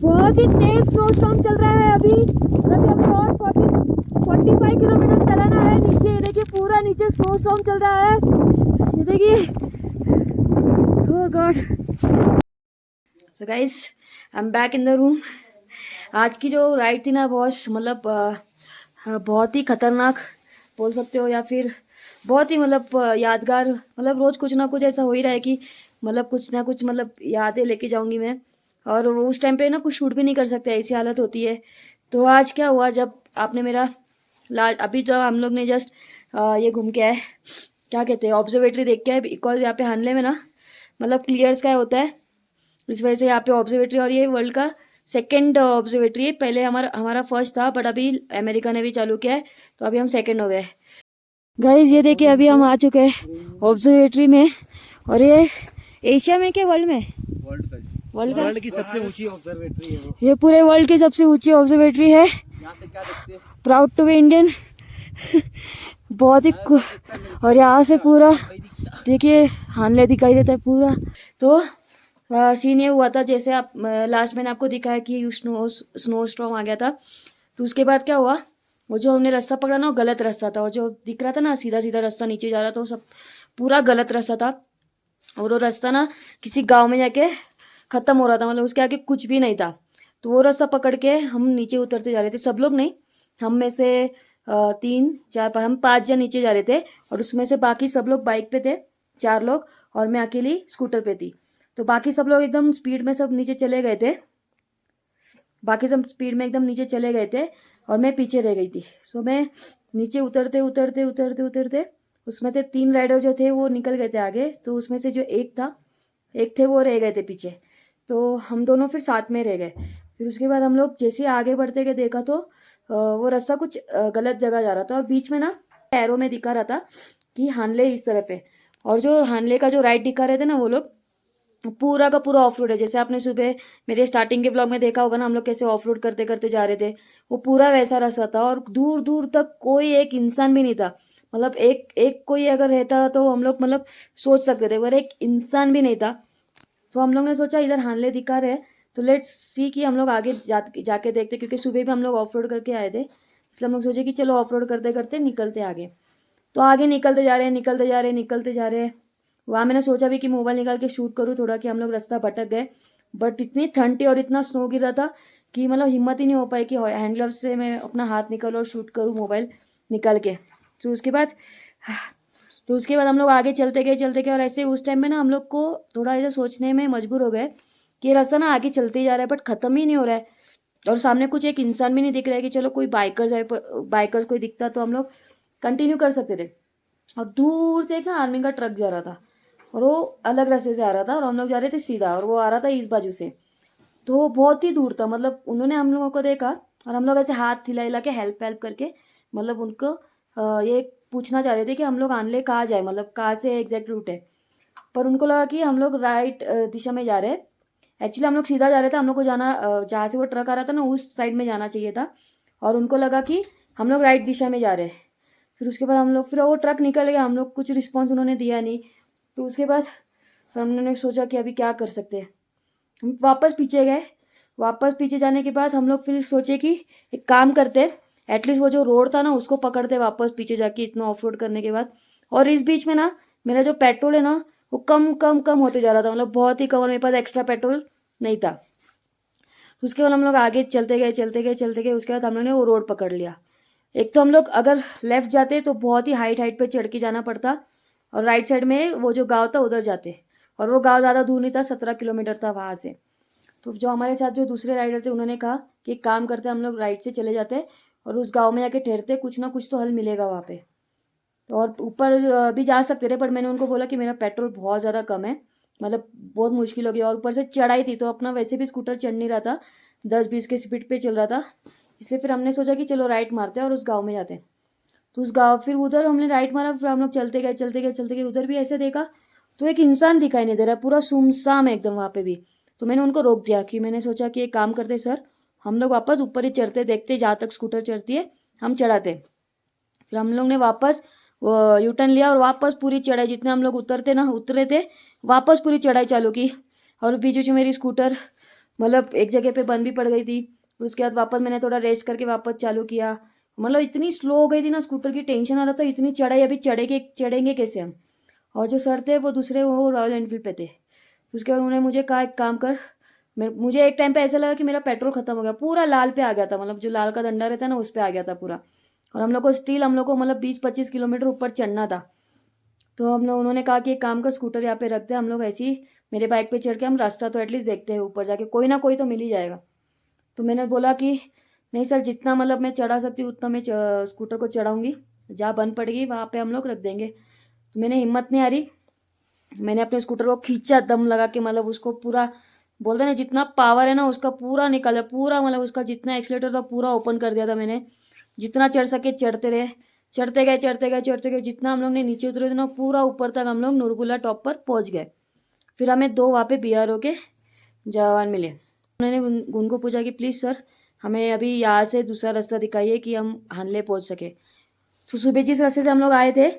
बहुत ही तेज snow storm चल रहा है अभी हमें और 45 किलोमीटर चलाना है नीचे। ये देखिए पूरा नीचे स्नो स्टॉर्म चल रहा है, ये देखिए। Oh god. So guys I am back in the room. आज की जो राइड थी ना बॉस, मतलब बहुत ही खतरनाक बोल सकते हो, या फिर बहुत ही मतलब यादगार। मतलब रोज कुछ ना कुछ ऐसा हो ही रहा है कि मतलब कुछ ना कुछ मतलब यादें लेके जाऊंगी मैं। और वो उस टाइम पे ना कुछ शूट भी नहीं कर सकते, ऐसी हालत होती है। तो आज क्या हुआ, जब आपने मेरा अभी तो हम लोग ने जस्ट ये घूम के आए, क्या कहते हैं, ऑब्जर्वेटरी देख के आए। बिकॉज यहाँ पे हानले में ना मतलब क्लियर स्काई होता है, इस वजह से यहाँ पे ऑब्जर्वेटरी। और ये वर्ल्ड का सेकंड ऑब्जर्वेटरी है। पहले हमारा हमारा फर्स्ट था, बट अभी अमेरिका ने भी चालू किया है, तो अभी हम सेकंड हो गए। गाइस ये देखिए अभी हम आ चुके हैं ऑब्जर्वेटरी में। और ये एशिया में क्या वर्ल्ड में, वर्ल्ड की सबसे ऊंची ऑब्जर्वेटरी है। ये पूरे वर्ल्ड की सबसे ऊंची ऑब्जर्वेटरी है। यहाँ से क्या देखते हैं, प्राउड टू बी इंडियन। बहुत ही और यहाँ से पूरा देखिए हानले दिखाई देता है पूरा। तो सीन ये हुआ था, जैसे आप लास्ट मैंने आपको दिखाया कि स्नो स्टॉर्म आ गया था। तो उसके बाद क्या हुआ, वो जो हमने रास्ता पकड़ा ना वो गलत रास्ता था। और जो दिख रहा था ना सीधा सीधा रास्ता नीचे जा रहा था, वो सब पूरा गलत रास्ता था। और वो रास्ता ना किसी गांव में जाके खत्म हो रहा था, मतलब उसके आगे कुछ भी नहीं था। तो वो रास्ता पकड़ के हम नीचे उतरते जा रहे थे, सब लोग नहीं, हम में से 3 4 हम 5 जन नीचे जा रहे थे। और उसमें से बाकी सब लोग बाइक पे थे, 4 लोग, और मैं अकेली स्कूटर पे थी। तो बाकी सब लोग एकदम स्पीड में सब नीचे चले गए थे, बाकी सब स्पीड में एकदम नीचे चले गए थे, और मैं पीछे रह गई थी। सो मैं नीचे उतरते उतरते उतरते उतरते उसमें से 3 राइडर जो थे वो निकल गए थे आगे। तो उसमें से जो एक थे वो रह गए थे पीछे। तो हम दोनों फिर साथ में रह गए। फिर उसके बाद हम लोग जैसे आगे बढ़ते गए देखा तो वो रास्ता कुछ गलत जगह जा रहा था। और बीच में ना एरो में दिखा रहा था कि हानले इस तरफ है। और जो हानले का जो राइट दिखा रहे थे ना वो लोग, पूरा का पूरा ऑफ रोड है। जैसे आपने सुबह मेरे स्टार्टिंग के ब्लॉग में देखा होगा ना, हम लोग कैसे ऑफ रोड करते करते जा रहे थे, वो पूरा वैसा रास्ता था। और दूर दूर तक कोई एक इंसान भी नहीं था। मतलब एक एक कोई अगर रहता तो हम लोग मतलब सोच सकते थे, पर एक इंसान भी नहीं था। तो हम लोग ने सोचा इधर हानले दिखा रहे, तो लेट्स सी कि हम लोग आगे जाके देखते, क्योंकि सुबह भी हम लोग ऑफ रोड करके आए थे, इसलिए हम लोग सोचे कि चलो ऑफ रोड करते करते निकलते आगे। तो आगे निकलते जा रहे हैं, निकलते जा रहे हैं, निकलते जा रहे हैं। वहाँ मैंने सोचा भी कि मोबाइल निकाल के शूट करूँ थोड़ा, कि हम लोग रास्ता भटक गए। बट इतनी ठंडी और इतना स्नो गिर रहा था कि मतलब हिम्मत ही नहीं हो पाई कि हैंड ग्लव्स से मैं अपना हाथ निकालूँ और शूट करूँ मोबाइल निकाल के। तो उसके बाद हम लोग आगे चलते गए। और ऐसे उस टाइम में ना हम लोग को थोड़ा ऐसा सोचने में मजबूर हो गए कि ये रास्ता ना आगे चलते ही जा रहा है बट ख़त्म ही नहीं हो रहा है। और सामने कुछ एक इंसान भी नहीं दिख रहा है कि चलो कोई बाइकर्स कोई दिखता तो हम लोग कंटिन्यू कर सकते थे। और दूर से एक ना आर्मी का ट्रक जा रहा था, और वो अलग रास्ते से आ रहा था, और हम लोग जा रहे थे सीधा, और वो आ रहा था इस बाजू से। तो बहुत ही दूर था, मतलब उन्होंने हम लोगों को देखा, और हम लोग ऐसे हाथ हिला हिला के हेल्प हेल्प करके मतलब उनको ये पूछना चाह रहे थे कि हम लोग आनले कहाँ जाए, मतलब कहाँ से एग्जैक्ट रूट है। पर उनको लगा कि हम लोग राइट दिशा में जा रहे हैं। एक्चुअली हम लोग सीधा जा रहे थे, हम लोग को जाना जहाँ से वो ट्रक आ रहा था ना उस साइड में जाना चाहिए था। और उनको लगा कि हम लोग राइट दिशा में जा रहे हैं। फिर उसके बाद हम लोग, फिर वो ट्रक निकल गया, हम लोग कुछ रिस्पॉन्स उन्होंने दिया नहीं। तो उसके बाद फिर हमने सोचा कि अभी क्या कर सकते हैं। हम वापस पीछे गए। वापस पीछे जाने के बाद हम लोग फिर सोचे कि एक काम करते, एटलीस्ट वो जो रोड था ना उसको पकड़ते वापस पीछे जाके, इतना ऑफ रोड करने के बाद। और इस बीच में ना मेरा जो पेट्रोल है ना वो कम कम कम होते जा रहा था, मतलब बहुत ही कम, और मेरे पास एक्स्ट्रा पेट्रोल नहीं था। तो उसके बाद हम लोग आगे चलते गए चलते गए चलते गए। उसके बाद हम लोग ने वो रोड पकड़ लिया। एक तो हम लोग अगर लेफ्ट जाते तो बहुत ही हाइट हाइट पे चढ़ के जाना पड़ता, और राइट साइड में वो जो गांव था उधर जाते। और वो गांव ज़्यादा दूर नहीं था, 17 किलोमीटर था वहाँ से। तो जो हमारे साथ जो दूसरे राइडर थे उन्होंने कहा कि एक काम करते हम लोग राइट से चले जाते और उस गांव में जाके ठहरते, कुछ ना कुछ तो हल मिलेगा वहाँ पे। तो और ऊपर भी जा सकते थे, पर मैंने उनको बोला कि मेरा पेट्रोल बहुत ज़्यादा कम है, मतलब बहुत मुश्किल हो गया। और ऊपर से चढ़ाई थी, तो अपना वैसे भी स्कूटर चढ़ नहीं रहा था, 10 20 की स्पीड पे चल रहा था। इसलिए फिर हमने सोचा कि चलो राइट मारते हैं और उस गाँव में जाते हैं। तो उस गाँव, फिर उधर हमने राइट मारा। फिर हम लोग चलते गए चलते गए चलते गए, उधर भी ऐसे देखा तो एक इंसान दिखाई नहीं दे रहा, पूरा सुमसाम है एकदम वहाँ पे भी। तो मैंने उनको रोक दिया, कि मैंने सोचा कि एक काम करते सर, हम लोग वापस ऊपर ही चढ़ते, देखते जहाँ तक स्कूटर चढ़ती है हम चढ़ाते। फिर हम लोग ने वापस यू टर्न लिया और वापस पूरी चढ़ाई, जितने हम लोग उतरे थे वापस पूरी चढ़ाई चालू की। और बीच बीच में मेरी स्कूटर मतलब एक जगह पे बंद भी पड़ गई थी, फिर उसके बाद वापस मैंने थोड़ा रेस्ट करके वापस चालू किया। मतलब इतनी स्लो हो गई थी ना स्कूटर की, टेंशन आ रहा था इतनी चढ़ाई, अभी चढ़ेंगे कैसे हम। और जो सर थे वो दूसरे, वो रॉयल एनफील्ड पे थे। तो उसके बाद उन्होंने मुझे कहा एक काम कर, मुझे एक टाइम पे ऐसा लगा कि मेरा पेट्रोल खत्म हो गया, पूरा लाल पे आ गया था, मतलब जो लाल का डंडा रहता है ना उस पे आ गया था पूरा। और हम लोग को मतलब 20-25 किलोमीटर ऊपर चढ़ना था। तो उन्होंने कहा कि एक काम कर, स्कूटर यहाँ पे रख दे, हम लोग ऐसे ही मेरे बाइक पे चढ़ के हम रास्ता तो एटलीस्ट देखते हैं, ऊपर जाके कोई ना कोई तो मिल ही जाएगा। तो मैंने बोला कि नहीं सर, जितना मतलब मैं चढ़ा सकती हूँ उतना मैं स्कूटर को चढ़ाऊंगी, जहाँ बंद पड़ेगी वहाँ पे हम लोग रख देंगे। तो मैंने हिम्मत नहीं आ रही, मैंने अपने स्कूटर को खींचा दम लगा के, मतलब उसको पूरा बोलते हैं ना जितना पावर है ना उसका पूरा निकाला, पूरा मतलब उसका जितना एक्सीलेटर था पूरा ओपन कर दिया था मैंने। जितना चढ़ सके चढ़ते रहे, चढ़ते गए चढ़ते गए चढ़ते गए, जितना हम लोग ने नीचे उतरे थे ना पूरा ऊपर तक हम लोग नूरपुला टॉप पर पहुंच गए। फिर हमें दो वहाँ पे BRO के जवान मिले। उन्होंने उनको पूछा कि प्लीज़ सर, हमें अभी यहाँ से दूसरा रास्ता दिखाइए कि हम हानले पहुँच सके। तो सुबह जिस रास्ते से हम लोग आए थे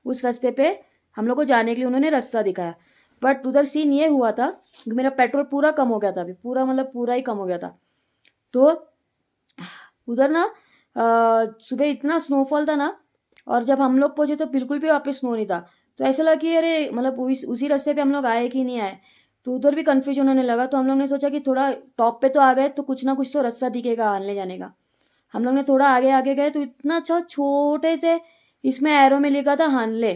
उस रास्ते पे हम लोग को जाने के लिए उन्होंने रास्ता दिखाया। बट उधर सीन ये हुआ था कि मेरा पेट्रोल पूरा कम हो गया था, अभी पूरा मतलब पूरा ही कम हो गया था। तो उधर ना सुबह इतना स्नोफॉल था ना, और जब हम लोग पहुंचे तो बिल्कुल भी वहाँ पे स्नो नहीं था। तो ऐसा लगा कि अरे मतलब उसी रास्ते पे हम लोग आए कि नहीं आए। तो उधर भी कन्फ्यूजन होने लगा, तो हम लोग ने सोचा कि थोड़ा टॉप पे तो आ गए तो कुछ ना कुछ तो रास्ता दिखेगा आने जाने का। हम लोग ने थोड़ा आगे आगे गए तो इतना अच्छा छोटे से इसमें एरो में लिखा था हानले।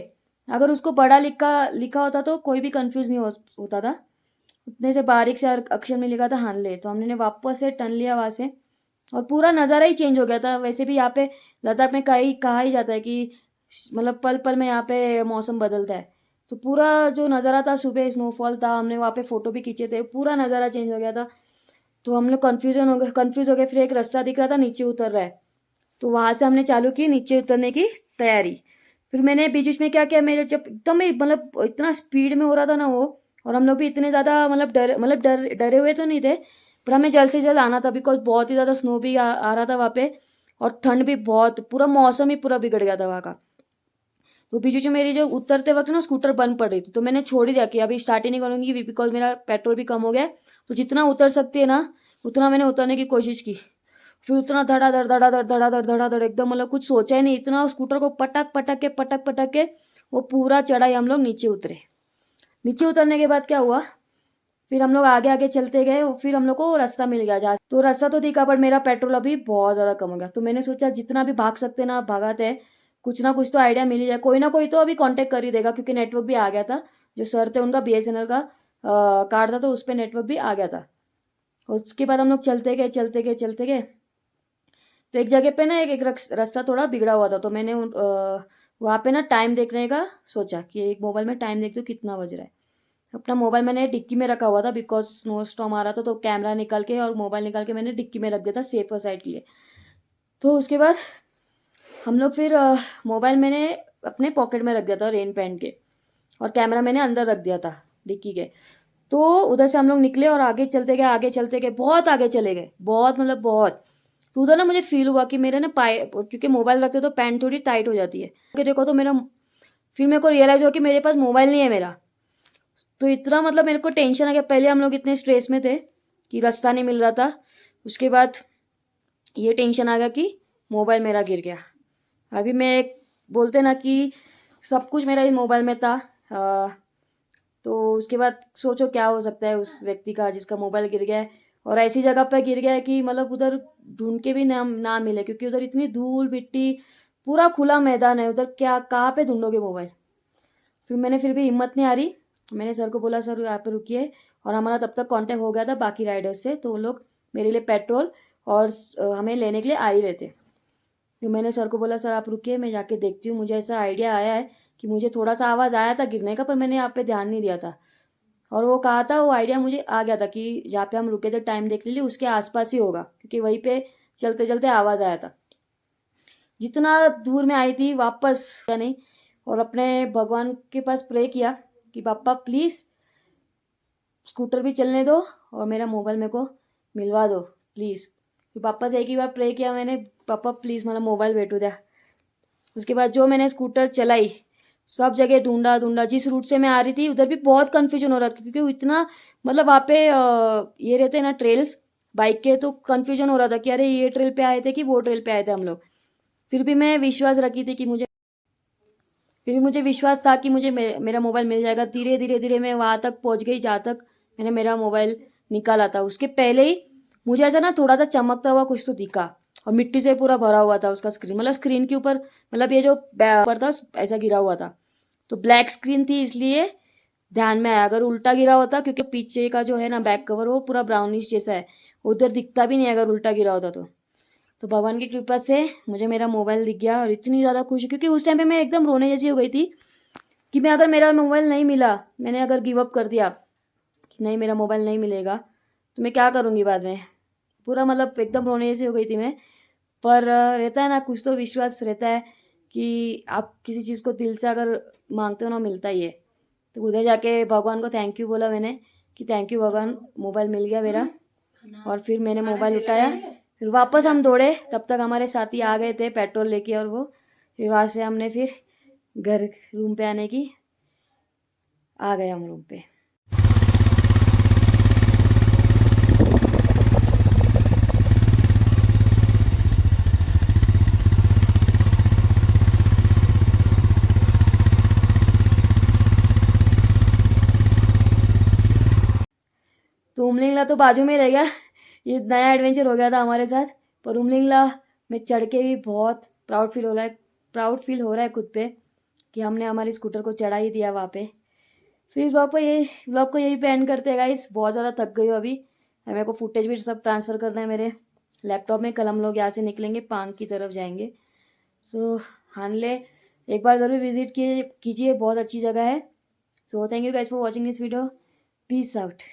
अगर उसको बड़ा लिखा लिखा होता तो कोई भी कंफ्यूज नहीं होता था। उतने से बारीक से अक्षर में लिखा था हानले। तो हमने वापस से टर्न लिया वहाँ से, और पूरा नज़ारा ही चेंज हो गया था। वैसे भी यहाँ पे लद्दाख में कहा ही जाता है कि मतलब पल पल में यहाँ पे मौसम बदलता है। तो पूरा जो नज़ारा था, सुबह स्नोफॉल था, हमने वहाँ पे फ़ोटो भी खींचे थे, पूरा नज़ारा चेंज हो गया था। तो हम लोग कन्फ्यूज़ हो गए। फिर एक रास्ता दिख रहा था नीचे उतर रहा है, तो वहाँ से हमने चालू की नीचे उतरने की तैयारी। फिर मैंने बीच बीच में क्या किया, मेरे जब एकदम ही मतलब इतना स्पीड में हो रहा था ना वो, और हम लोग भी इतने ज़्यादा डरे हुए तो नहीं थे, पर हमें जल्द से जल्द आना था बिकॉज बहुत ही ज़्यादा स्नो भी आ रहा था वहाँ पे, और ठंड भी बहुत, पूरा मौसम ही पूरा बिगड़ गया था वहाँ का। तो बीच बीच में मेरी जो उतरते वक्त ना स्कूटर बंद पड़ रही थी, तो मैंने छोड़ ही दिया कि अभी स्टार्ट ही नहीं करूँगी बिकॉज मेरा पेट्रोल भी कम हो गया है। तो जितना उतर सकती है ना उतना मैंने उतरने की कोशिश की। फिर उतना धड़ाधड़ एकदम, मतलब कुछ सोचा ही नहीं, इतना स्कूटर को पटक पटक के वो पूरा चढ़ाई हम लोग नीचे उतरे। नीचे उतरने के बाद क्या हुआ, फिर हम लोग आगे आगे चलते गए, फिर हम लोग को रास्ता मिल गया जहाँ, तो रास्ता तो दिखा पर मेरा पेट्रोल अभी बहुत ज़्यादा कम हो गया। तो मैंने सोचा जितना भी भाग सकते ना भागाते हैं, कुछ ना कुछ तो आइडिया मिल ही जाए, कोई ना कोई तो अभी कांटेक्ट कर ही देगा, क्योंकि नेटवर्क भी आ गया था। जो सर थे उनका BSNL का कार्ड था, तो उस पर नेटवर्क भी आ गया था। उसके बाद हम लोग चलते गए। तो एक जगह पे ना एक रास्ता थोड़ा बिगड़ा हुआ था, तो मैंने वहाँ पे ना टाइम देखने का सोचा कि एक मोबाइल में टाइम देखती हूँ कितना बज रहा है। अपना मोबाइल मैंने डिक्की में रखा हुआ था बिकॉज स्नो स्टॉर्म आ रहा था, तो कैमरा निकाल के और मोबाइल निकाल के मैंने डिक्की में रख दिया था सेफर साइड के लिए। तो उसके बाद हम लोग फिर मोबाइल मैंने अपने पॉकेट में रख दिया था रेन पहन के, और कैमरा मैंने अंदर रख दिया था डिक्की के। तो उधर से हम लोग निकले और आगे चलते गए, बहुत आगे चले गए, बहुत मतलब बहुत। तो उधर ना मुझे फील हुआ कि मेरे ना पाए, क्योंकि मोबाइल रखते तो पैंट थोड़ी टाइट हो जाती है कि देखो, तो मेरा फिर मेरे को रियलाइज हुआ कि मेरे पास मोबाइल नहीं है मेरा। तो इतना मतलब मेरे को टेंशन आ गया। पहले हम लोग इतने स्ट्रेस में थे कि रास्ता नहीं मिल रहा था, उसके बाद ये टेंशन आ गया कि मोबाइल मेरा गिर गया। अभी मैं बोलते ना कि सब कुछ मेरा ही मोबाइल में था। तो उसके बाद सोचो क्या हो सकता है उस व्यक्ति का जिसका मोबाइल गिर गया है, और ऐसी जगह पर गिर गया है कि मतलब उधर ढूंढ के भी ना मिले, क्योंकि उधर इतनी धूल मिट्टी, पूरा खुला मैदान है उधर, क्या कहाँ पे ढूंढोगे मोबाइल। फिर भी हिम्मत नहीं आ रही, मैंने सर को बोला सर यहाँ पे रुकिए, और हमारा तब तक कांटेक्ट हो गया था बाकी राइडर्स से, तो वो लोग मेरे लिए पेट्रोल और हमें लेने के लिए आ ही रहे थे। तो मैंने सर को बोला सर आप रुकिए, मैं जाके देखती हूँ, मुझे ऐसा आइडिया आया है कि मुझे थोड़ा सा आवाज़ आया था गिरने का, पर मैंने यहाँ पे ध्यान नहीं दिया था। और वो कहा था, वो आइडिया मुझे आ गया था कि जहाँ पे हम रुके थे टाइम देख लीजिए उसके आसपास ही होगा, क्योंकि वहीं पे चलते चलते आवाज़ आया था। जितना दूर में आई थी वापस या नहीं, और अपने भगवान के पास प्रे किया कि पापा प्लीज़ स्कूटर भी चलने दो और मेरा मोबाइल मेरे को मिलवा दो प्लीज़। फिर पापा से एक ही बार प्रे किया मैंने, पापा प्लीज़ मला मोबाइल भेटू द्या। उसके बाद जो मैंने स्कूटर चलाई, सब जगह ढूंढा ढूंढा, जिस रूट से मैं आ रही थी उधर भी बहुत कन्फ्यूजन हो रहा था, क्योंकि वो इतना मतलब वहाँ पे ये रहते हैं ना ट्रेल्स बाइक के, तो कन्फ्यूजन हो रहा था कि अरे ये ट्रेल पे आए थे कि वो ट्रेल पे आए थे हम लोग। फिर भी मैं विश्वास रखी थी कि फिर भी मुझे विश्वास था कि मुझे मेरा मोबाइल मिल जाएगा। धीरे धीरे धीरे मैं वहाँ तक पहुँच गई जहाँ तक मैंने मेरा मोबाइल निकाला था। उसके पहले ही मुझे ऐसा ना थोड़ा सा चमकता हुआ कुछ तो दिखा, और मिट्टी से पूरा भरा हुआ था उसका स्क्रीन, मतलब स्क्रीन के ऊपर, मतलब ये जो ऊपर था ऐसा गिरा हुआ था, तो ब्लैक स्क्रीन थी इसलिए ध्यान में आया। अगर उल्टा गिरा होता, क्योंकि पीछे का जो है ना बैक कवर वो पूरा ब्राउनिश जैसा है, उधर दिखता भी नहीं अगर उल्टा गिरा होता तो भगवान की कृपा से मुझे मेरा मोबाइल दिख गया। और इतनी ज़्यादा खुश, क्योंकि उस टाइम पे मैं एकदम रोने जैसी हो गई थी कि मैं, अगर मेरा मोबाइल नहीं मिला, मैंने अगर गिव अप कर दिया कि नहीं मेरा मोबाइल नहीं मिलेगा, तो मैं क्या करूँगी बाद में। पूरा मतलब एकदम रोने जैसी हो गई थी मैं। पर रहता है ना, कुछ तो विश्वास रहता है कि आप किसी चीज़ को दिल से अगर मांगते हो ना, मिलता ही है। तो उधर जाके भगवान को थैंक यू बोला मैंने कि थैंक यू भगवान, मोबाइल मिल गया मेरा। और फिर मैंने मोबाइल उठाया, फिर वापस हम दौड़े, तब तक हमारे साथी आ गए थे पेट्रोल लेके, और वो फिर वहाँ से हमने फिर घर रूम पे आने की आ गए हम रूम पे। तो उमलिंगला तो बाजू में रह गया। ये नया एडवेंचर हो गया था हमारे साथ। पर उमलिंगला में चढ़ के भी बहुत प्राउड फील हो रहा है खुद पे कि हमने हमारी स्कूटर को चढ़ा ही दिया वहाँ पे। फिर इस ब्लॉग को यही पे एंड करते हैं गाइस। बहुत ज़्यादा थक गई हूँ अभी। मेरे को फुटेज भी सब ट्रांसफ़र करना है मेरे लैपटॉप में। कल हम लोग यहाँ से निकलेंगे, पांग की तरफ जाएंगे। सो हानले एक बार ज़रूर विजिट कीजिए, बहुत अच्छी जगह है। So thank you guys for watching this video. Peace out.